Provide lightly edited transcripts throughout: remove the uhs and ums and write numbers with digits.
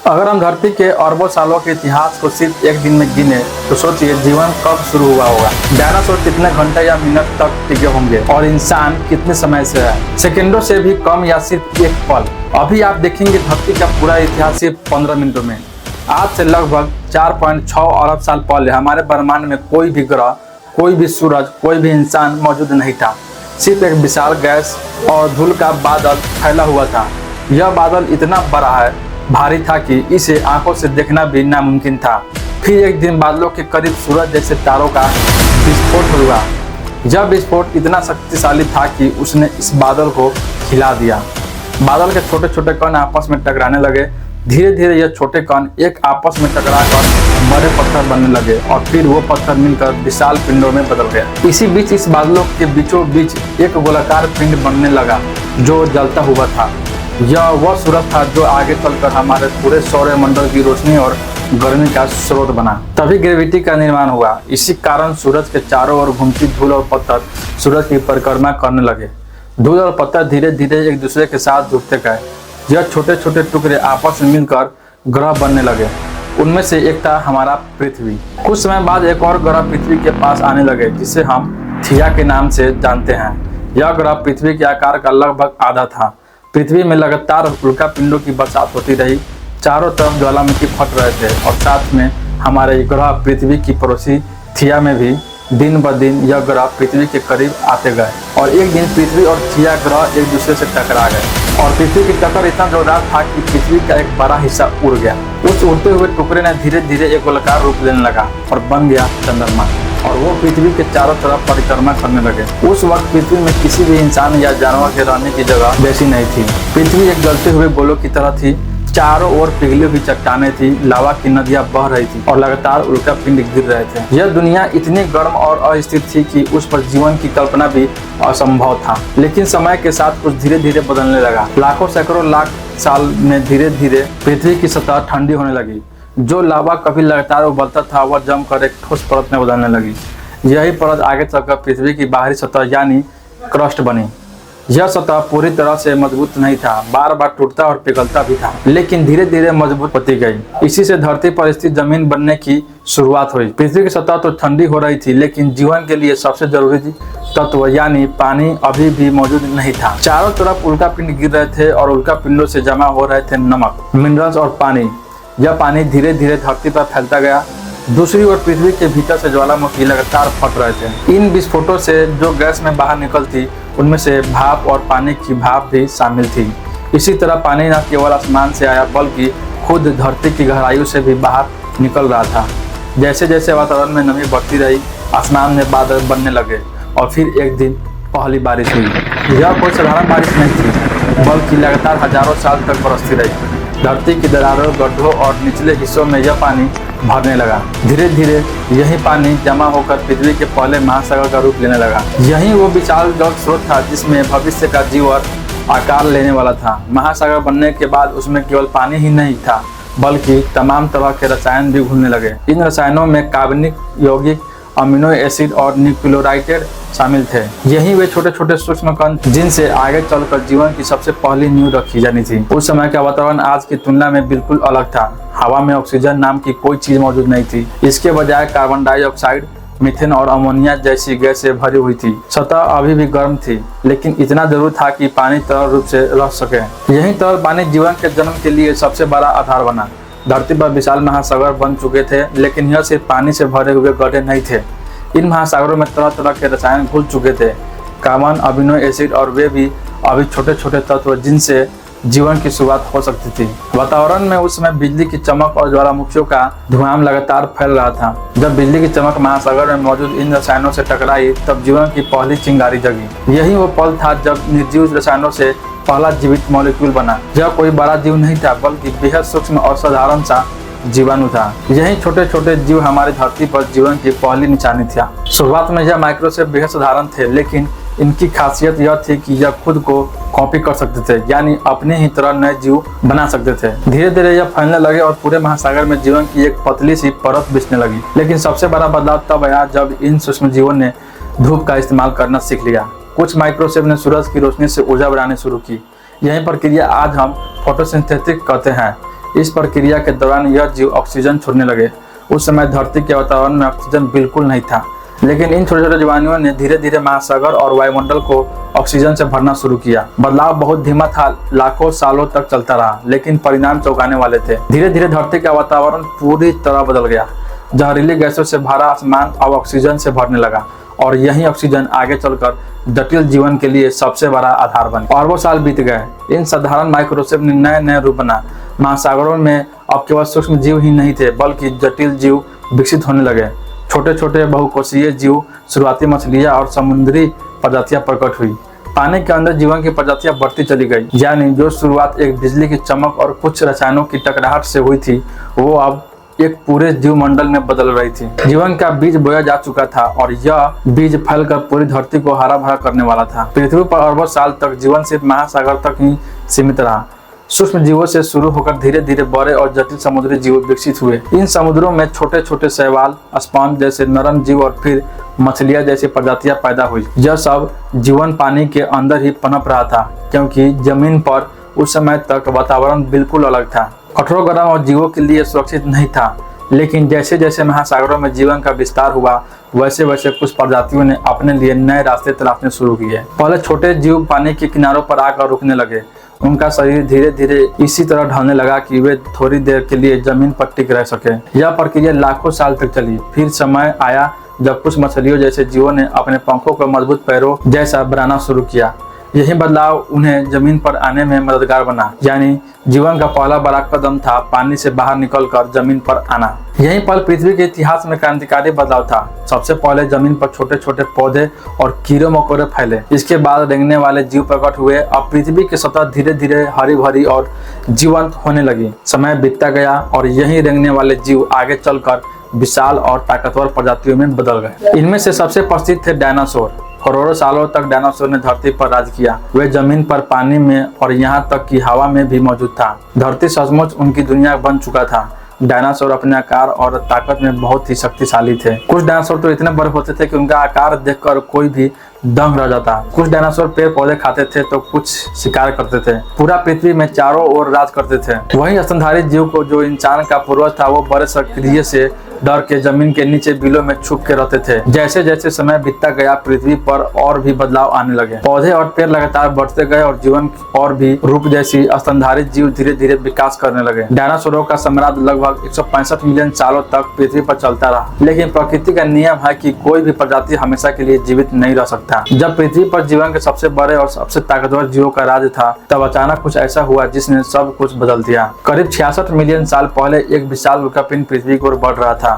अगर हम धरती के अरबों सालों के इतिहास को सिर्फ एक दिन में गिने तो सोचिए जीवन कब शुरू हुआ होगा। डायनासोर कितने घंटे या मिनट तक टिके होंगे और इंसान कितने समय से है, सेकंडों से भी कम या सिर्फ एक पल। अभी आप देखेंगे धरती का पूरा इतिहास सिर्फ 15 मिनटों में। आज से लगभग 4.6 अरब साल पहले हमारे ब्रह्मांड में कोई भी ग्रह, कोई भी सूरज, कोई भी इंसान मौजूद नहीं था। सिर्फ एक विशाल गैस और धूल का बादल फैला हुआ था। यह बादल इतना बड़ा है, भारी था कि इसे आंखों से देखना भी नामुमकिन था। फिर एक दिन बादलों के करीब सूरज जैसे तारों का विस्फोट हुआ। यह विस्फोट इतना शक्तिशाली था कि उसने इस बादल को हिला दिया। बादल के छोटे छोटे कण आपस में टकराने लगे। धीरे धीरे यह छोटे कण एक आपस में टकराकर बड़े पत्थर बनने लगे और फिर वो पत्थर मिलकर विशाल पिंडों में बदल गया। इसी बीच इस बादलों के बीचों बीच एक गोलाकार पिंड बनने लगा जो जलता हुआ था। यह वह सूरज था जो आगे चलकर हमारे पूरे सौरमंडल की रोशनी और गर्मी का स्रोत बना। तभी ग्रेविटी का निर्माण हुआ। इसी कारण सूरज के चारों ओर घूमती धूल और पत्थर सूरज की परिक्रमा करने लगे। धूल और पत्थर धीरे धीरे एक दूसरे के साथ जुड़ते गए। यह छोटे छोटे टुकड़े आपस में मिलकर ग्रह बनने लगे। उनमें से एक था हमारा पृथ्वी। कुछ समय बाद एक और ग्रह पृथ्वी के पास आने लगे जिसे हम थिया के नाम से जानते हैं। यह ग्रह पृथ्वी के आकार का लगभग आधा था। पृथ्वी में लगातार उल्का पिंडों की बरसात होती रही। चारों तरफ ज्वालामुखी फट रहे थे और साथ में हमारे ग्रह पृथ्वी की पड़ोसी थिया में भी दिन ब दिन यह ग्रह पृथ्वी के करीब आते गए और एक दिन पृथ्वी और थिया ग्रह एक दूसरे से टकरा गए और पृथ्वी की टक्कर इतना जोरदार था कि पृथ्वी का एक बड़ा हिस्सा उड़ गया। उस उड़ते हुए टुकड़े ने धीरे धीरे एक गोलाकार रूप लेने लगा और बन गया चंद्रमा और वो पृथ्वी के चारों तरफ परिक्रमा करने लगे। उस वक्त पृथ्वी में किसी भी इंसान या जानवर के रहने की जगह वैसी नहीं थी। पृथ्वी एक जलते हुए गोलों की तरह थी। चारों ओर पिघली हुई चट्टानें थी, लावा की नदियां बह रही थी और लगातार उल्का पिंड गिर रहे थे। यह दुनिया इतनी गर्म और अस्थिर थी कि उस पर जीवन की कल्पना भी असंभव था। लेकिन समय के साथ कुछ धीरे धीरे बदलने लगा। लाखों सैकड़ों लाख साल में धीरे धीरे पृथ्वी की सतह ठंडी होने लगी। जो लावा कभी लगातार उबलता था वह जमकर एक ठोस परत में बदलने लगी। यही परत आगे चलकर पृथ्वी की बाहरी सतह यानी क्रस्ट बनी। यह सतह पूरी तरह से मजबूत नहीं था, बार बार टूटता और पिघलता भी था, लेकिन धीरे धीरे मजबूत होती गई। इसी से धरती पर स्थित जमीन बनने की शुरुआत हुई। पृथ्वी की सतह तो ठंडी हो रही थी, लेकिन जीवन के लिए सबसे जरूरी तत्व यानी पानी अभी भी मौजूद नहीं था। चारों तरफ उल्का पिंड गिर रहे थे और उल्का पिंडों से जमा हो रहे थे नमक, मिनरल्स और पानी। यह पानी धीरे धीरे धरती पर फैलता गया। दूसरी ओर पृथ्वी के भीतर से ज्वालामुखी लगातार फट रहे थे। इन विस्फोटों से जो गैस में बाहर निकलती उनमें से भाप और पानी की भाप भी शामिल थी। इसी तरह पानी न केवल आसमान से आया बल्कि खुद धरती की गहराइयों से भी बाहर निकल रहा था। जैसे जैसे वातावरण में नमी बढ़ती रही, आसमान में बादल बनने लगे और फिर एक दिन पहली बारिश हुई। यह कोई साधारण बारिश नहीं थी बल्कि लगातार हजारों साल तक बरसती रही। धरती की दरारों, गड्ढों और निचले हिस्सों में यह पानी भरने लगा। धीरे धीरे यही पानी जमा होकर पृथ्वी के पहले महासागर का रूप लेने लगा। यही वो विशाल जल स्रोत था जिसमें भविष्य का जीवन आकार लेने वाला था। महासागर बनने के बाद उसमें केवल पानी ही नहीं था बल्कि तमाम तरह के रसायन भी घुलने लगे। इन रसायनों में कार्बनिक, यौगिक, अमीनो एसिड और न्यूक्लियोटाइड शामिल थे। यही वे छोटे छोटे सूक्ष्म कण जिनसे आगे चलकर जीवन की सबसे पहली नींव रखी जानी थी। उस समय का वातावरण आज की तुलना में बिल्कुल अलग था। हवा में ऑक्सीजन नाम की कोई चीज मौजूद नहीं थी। इसके बजाय कार्बन डाइऑक्साइड, मीथेन और अमोनिया जैसी गैसें भरी हुई थी। सतह अभी भी गर्म थी, लेकिन इतना जरूर था कि पानी तरल रूप से रह सके। यही तरल पानी जीवन के जन्म के लिए सबसे बड़ा आधार बना। धरती पर विशाल महासागर बन चुके थे, लेकिन यह सिर्फ पानी से भरे हुए गड्ढे नहीं थे। इन महासागरों में तरह तरह के रसायन घुल चुके थे, कार्बन, अमीनो एसिड और वे भी अभी छोटे छोटे तत्व जिनसे जीवन की शुरुआत हो सकती थी। वातावरण में उस समय बिजली की चमक और ज्वालामुखियों का धुआं लगातार फैल रहा था। जब बिजली की चमक महासागर में मौजूद इन रसायनों से टकराई तब जीवन की पहली चिंगारी जगी। यही वो पल था जब निर्जीव रसायनों से पहला जीवित मॉलिक्यूल बना। यह कोई बड़ा जीव नहीं था बल्कि बेहद सूक्ष्म और साधारण सा जीवाणु था। यही छोटे छोटे जीव हमारी धरती पर जीवन की पहली निशानी था। शुरुआत में यह माइक्रोसेप बेहद साधारण थे, लेकिन इनकी खासियत यह थी कि यह खुद को कॉपी कर सकते थे, यानी अपने ही तरह नए जीव बना सकते थे। धीरे धीरे यह फैलने लगे और पूरे महासागर में जीवन की एक पतली सी परत बिछने लगी। लेकिन सबसे बड़ा बदलाव तब आया जब इन सूक्ष्म जीवों ने धूप का इस्तेमाल करना सीख लिया। कुछ माइक्रोसेप ने सूरज की रोशनी से ऊर्जा बनानी शुरू की। यही प्रक्रिया आज हम फोटोसिंथेसिस कहते हैं। इस प्रक्रिया के दौरान यह जीव ऑक्सीजन छोड़ने लगे। उस समय धरती के वातावरण में ऑक्सीजन बिल्कुल नहीं था, लेकिन इन छोटे छोटे जीवाणुओं ने धीरे धीरे महासागर और वायुमंडल को ऑक्सीजन से भरना शुरू किया। बदलाव बहुत धीमा था, लाखों सालों तक चलता रहा, लेकिन परिणाम चौंकाने वाले थे। धीरे धीरे धरती का वातावरण पूरी तरह बदल गया। जहरीली गैसों से भरा आसमान अब ऑक्सीजन से भरने लगा और यही ऑक्सीजन आगे चलकर जटिल जीवन के लिए सबसे बड़ा आधार बना। अरबों साल बीत गए, इन साधारण माइक्रोवेव ने नए नए रूप बना। महासागरों में अब केवल सूक्ष्म जीव ही नहीं थे, बल्कि जटिल जीव विकसित होने लगे। छोटे छोटे बहुकोशीय जीव, शुरुआती मछलियां और समुद्री प्रजातियां प्रकट हुई। पानी के अंदर जीवन की प्रजातियां बढ़ती चली गई, यानी जो शुरुआत एक बिजली की चमक और कुछ रसायनों की टकराहट से हुई थी, वो अब एक पूरे जीव मंडल में बदल रही थी। जीवन का बीज बोया जा चुका था और यह बीज फैलकर पूरी धरती को हरा भरा करने वाला था। पृथ्वी पर अरबों साल तक जीवन सिर्फ महासागर तक ही सीमित रहा। सूक्ष्म जीवों से शुरू होकर धीरे धीरे बड़े और जटिल समुद्री जीव विकसित हुए। इन समुद्रों में छोटे छोटे शैवाल, स्पॉन्ज जैसे नरम जीव और फिर मछलियां जैसी प्रजातियां पैदा हुई। यह सब जीवन पानी के अंदर ही पनप रहा था, क्योंकि जमीन पर उस समय तक वातावरण बिल्कुल अलग था, कठोर, गर्म और जीवों के लिए सुरक्षित नहीं था। लेकिन जैसे जैसे महासागरों में जीवन का विस्तार हुआ, वैसे वैसे कुछ प्रजातियों ने अपने लिए नए रास्ते तलाशने शुरू किए। पहले छोटे जीव पानी के किनारों पर आकर रुकने लगे। उनका शरीर धीरे धीरे इसी तरह ढलने लगा कि वे थोड़ी देर के लिए जमीन पर टिक रह सके। यह प्रक्रिया लाखों साल तक चली। फिर समय आया जब कुछ मछलियों जैसे जीवों ने अपने पंखों को मजबूत पैरों जैसा बनाना शुरू किया। यही बदलाव उन्हें जमीन पर आने में मददगार बना, यानी जीवन का पहला बड़ा कदम था पानी से बाहर निकलकर जमीन पर आना। यही पल पृथ्वी के इतिहास में क्रांतिकारी बदलाव था। सबसे पहले जमीन पर छोटे छोटे पौधे और कीड़े मकोड़े फैले। इसके बाद रेंगने वाले जीव प्रकट हुए। अब पृथ्वी की सतह धीरे धीरे हरी भरी और जीवंत होने लगी। समय बीतता गया और यही रेंगने वाले जीव आगे चलकर विशाल और ताकतवर प्रजातियों में बदल गए। इनमें से सबसे प्रसिद्ध थे डायनासोर। करोड़ों सालों तक डायनासोर ने धरती पर राज किया। वे जमीन पर, पानी में और यहाँ तक कि हवा में भी मौजूद था। धरती सचमुच उनकी दुनिया बन चुका था। डायनासोर अपने आकार और ताकत में बहुत ही शक्तिशाली थे। कुछ डायनासोर तो इतने बड़े होते थे कि उनका आकार देखकर कोई भी दंग रह जाता। कुछ डायनासोर पेड़ पौधे खाते थे तो कुछ शिकार करते थे। पूरा पृथ्वी में चारों ओर राज करते थे। वहीं स्तनधारी जीव को, जो इंसान का पूर्वज था, वो बड़े सक्रिय से डर के जमीन के नीचे बिलों में छुप के रहते थे। जैसे जैसे समय बीतता गया, पृथ्वी पर और भी बदलाव आने लगे। पौधे और पेड़ लगातार बढ़ते गए और जीवन और भी रूप जैसी स्तनधारी जीव धीरे धीरे विकास करने लगे। डायनासोरों का साम्राज्य लगभग 165 मिलियन सालों तक पृथ्वी पर चलता रहा। लेकिन प्रकृति का नियम है कि कोई भी प्रजाति हमेशा के लिए जीवित नहीं रह सकता। जब पृथ्वी पर जीवन के सबसे बड़े और सबसे ताकतवर जीवों का राज था, तब अचानक कुछ ऐसा हुआ जिसने सब कुछ बदल दिया। करीब 66 मिलियन साल पहले एक विशाल उल्कापिंड पृथ्वी की ओर बढ़ रहा था।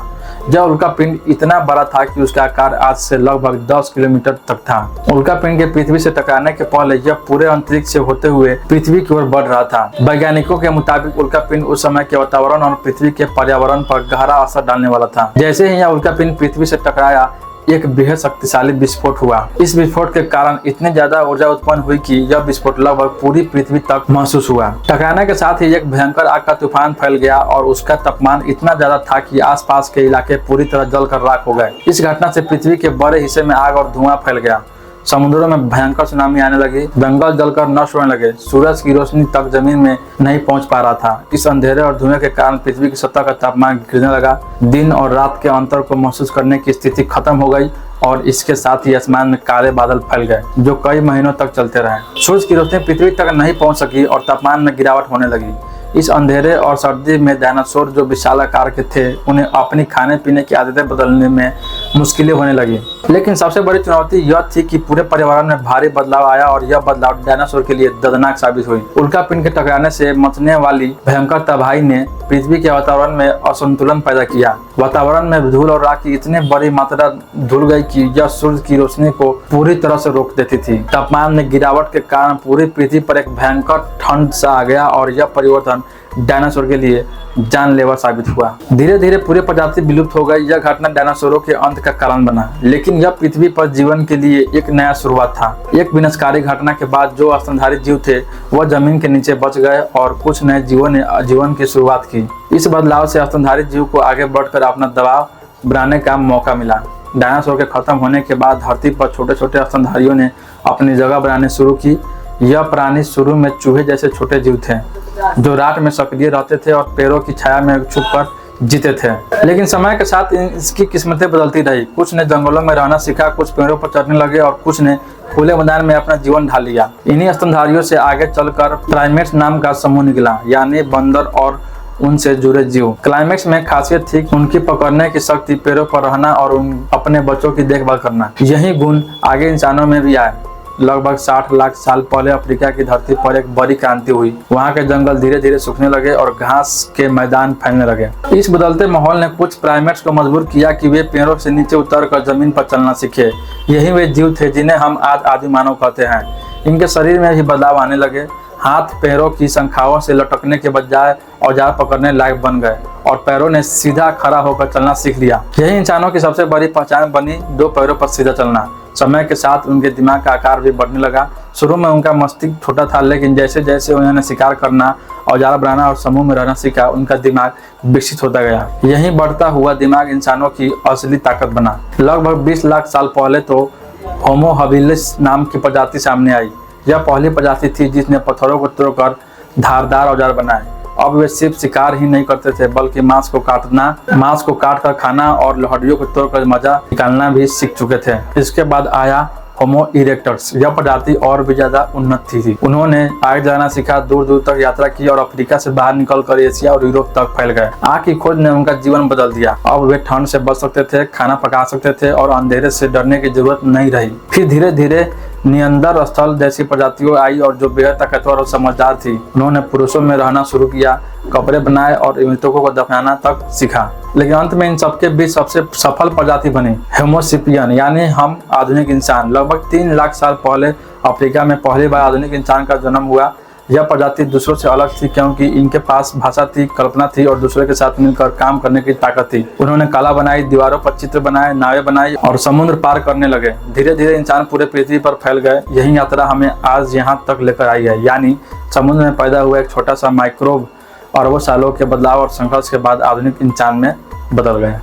यह उल्कापिंड इतना बड़ा था कि उसका आकार आज से लगभग 10 किलोमीटर तक था। उल्कापिंड के पृथ्वी से टकराने के पहले यह पूरे अंतरिक्ष से होते हुए पृथ्वी की ओर बढ़ रहा था। वैज्ञानिकों के मुताबिक उल्कापिंड उस समय के वातावरण और पृथ्वी के पर्यावरण पर गहरा असर डालने वाला था। जैसे ही यह उल्कापिंड पृथ्वी से टकराया, एक बेहद शक्तिशाली विस्फोट हुआ। इस विस्फोट के कारण इतनी ज्यादा ऊर्जा उत्पन्न हुई कि यह विस्फोट लगभग पूरी पृथ्वी तक महसूस हुआ। टकराने के साथ ही एक भयंकर आग का तूफान फैल गया और उसका तापमान इतना ज्यादा था कि आसपास के इलाके पूरी तरह जलकर राख हो गए। इस घटना से पृथ्वी के बड़े हिस्से में आग और धुआं फैल गया। समुद्रों में भयंकर सुनामी आने लगी। जंगल जलकर नष्ट होने लगे। सूरज की रोशनी तक जमीन में नहीं पहुंच पा रहा था। इस अंधेरे और धुएं के कारण पृथ्वी की सतह का तापमान गिरने लगा। दिन और रात के अंतर को महसूस करने की स्थिति खत्म हो गई और इसके साथ ही आसमान में काले बादल फैल गए, जो कई महीनों तक चलते रहे। सूरज की रोशनी पृथ्वी तक नहीं पहुंच सकी और तापमान में गिरावट होने लगी। इस अंधेरे और सर्दी में डायनासोर, जो विशाल आकार के थे, उन्हें अपनी खाने पीने की आदतें बदलने में मुश्किलें होने लगी। लेकिन सबसे बड़ी चुनौती यह थी कि पूरे पर्यावरण में भारी बदलाव आया और यह बदलाव डायनासोर के लिए दर्दनाक साबित हुई। उल्कापिंड के टकराने से मचने वाली भयंकर तबाही ने पृथ्वी के वातावरण में असंतुलन पैदा किया। वातावरण में धूल और राख की इतनी बड़ी मात्रा धुल गई कि यह सूर्य की रोशनी को पूरी तरह से रोक देती थी। तापमान में गिरावट के कारण पूरी पृथ्वी पर एक भयंकर ठंड सा आ गया और यह परिवर्तन डायनासोर के लिए जानलेवा साबित हुआ। धीरे धीरे पूरी प्रजाति विलुप्त हो गई। यह घटना डायनासोरों के अंत का कारण बना, लेकिन यह पृथ्वी पर जीवन के लिए एक नया शुरुआत था। एक विनाशकारी घटना के बाद जो स्तनधारी जीव थे वह जमीन के नीचे बच गए और कुछ नए जीवों ने जीवन की शुरुआत की। इस बदलाव से स्तनधारी जीव को आगे बढ़कर अपना दबाव बनाने का मौका मिला। डायनासोर के खत्म होने के बाद धरती पर छोटे छोटे स्तनधारियों ने अपनी जगह बनाने शुरू की। यह प्राणी शुरू में चूहे जैसे छोटे जीव थे, जो रात में सक्रिय रहते थे और पेड़ों की छाया में छुपकर जीते थे। लेकिन समय के साथ इसकी किस्मतें बदलती रही। कुछ ने जंगलों में रहना सीखा, कुछ पेड़ों पर चढ़ने लगे और कुछ ने खुले मैदान में अपना जीवन ढाल लिया। इन्हीं स्तनधारियों से आगे चलकर प्राइमेट्स नाम का समूह निकला, यानी बंदर और उनसे जुड़े जीव। क्लाइमेक्स में खासियत थी उनकी पकड़ने की शक्ति, पेड़ों पर रहना और अपने बच्चों की देखभाल करना। यही गुण आगे इंसानों में भी आए। लगभग 60 लाख साल पहले अफ्रीका की धरती पर एक बड़ी क्रांति हुई। वहाँ के जंगल धीरे धीरे सूखने लगे और घास के मैदान फैलने लगे। इस बदलते माहौल ने कुछ प्राइमेट्स को मजबूर किया कि वे पेड़ों से नीचे उतरकर जमीन पर चलना सीखे। यही वे जीव थे जिन्हें हम आज आदि मानव कहते हैं। इनके शरीर में भी बदलाव आने लगे। हाथ पैरों की शंखाओं से लटकने के बजाय औजार पकड़ने लायक बन गए और पैरों ने सीधा खड़ा होकर चलना सीख लिया। यही इंसानों की सबसे बड़ी पहचान बनी, 2 पैरों पर सीधा चलना। समय के साथ उनके दिमाग का आकार भी बढ़ने लगा। शुरू में उनका मस्तिष्क छोटा था, लेकिन जैसे जैसे उन्होंने शिकार करना, औजार बनाना और समूह में रहना सीखा, उनका दिमाग विकसित होता गया। यही बढ़ता हुआ दिमाग इंसानों की असली ताकत बना। लगभग 20 लाख साल पहले तो होमो हबिलिस नाम की प्रजाति सामने आई। यह पहली प्रजाति थी जिसने पत्थरों को तोड़कर धारदार औजार बनाए। अब वे सिर्फ शिकार ही नहीं करते थे, बल्कि मांस को काट कर खाना और हड्डियों को तोड़कर मजा निकालना भी सीख चुके थे। इसके बाद आया होमो इरेक्टस। यह प्रजाति और भी ज्यादा उन्नत थी। उन्होंने आग जलाना सीखा, दूर दूर तक यात्रा की और अफ्रीका से बाहर निकलकर एशिया और यूरोप तक फैल गए। आग की खोज ने उनका जीवन बदल दिया। अब वे ठंड से बच सकते थे, खाना पका सकते थे और अंधेरे से डरने की जरूरत नहीं रही। फिर धीरे धीरे नियंदरस्थल जैसी प्रजातियों आई और जो बेहद ताकतवर और समझदार थी। उन्होंने पुरुषों में रहना शुरू किया, कपड़े बनाए और मृतकों को दफनाना तक सीखा। लेकिन अंत में इन सबके बीच सबसे सफल प्रजाति बनी होमो सेपियन, यानी हम आधुनिक इंसान। लगभग 3 लाख साल पहले अफ्रीका में पहली बार आधुनिक इंसान का जन्म हुआ। यह प्रजाति दूसरों से अलग थी क्योंकि इनके पास भाषा थी, कल्पना थी और दूसरे के साथ मिलकर काम करने की ताकत थी। उन्होंने कला बनाई, दीवारों पर चित्र बनाए, नावें बनाई और समुद्र पार करने लगे। धीरे धीरे इंसान पूरे पृथ्वी पर फैल गए। यही यात्रा हमें आज यहाँ तक लेकर आई है, यानी समुद्र में पैदा हुआ एक छोटा सा माइक्रोब अरबों सालों के बदलाव और संघर्ष के बाद आधुनिक इंसान में बदल गए।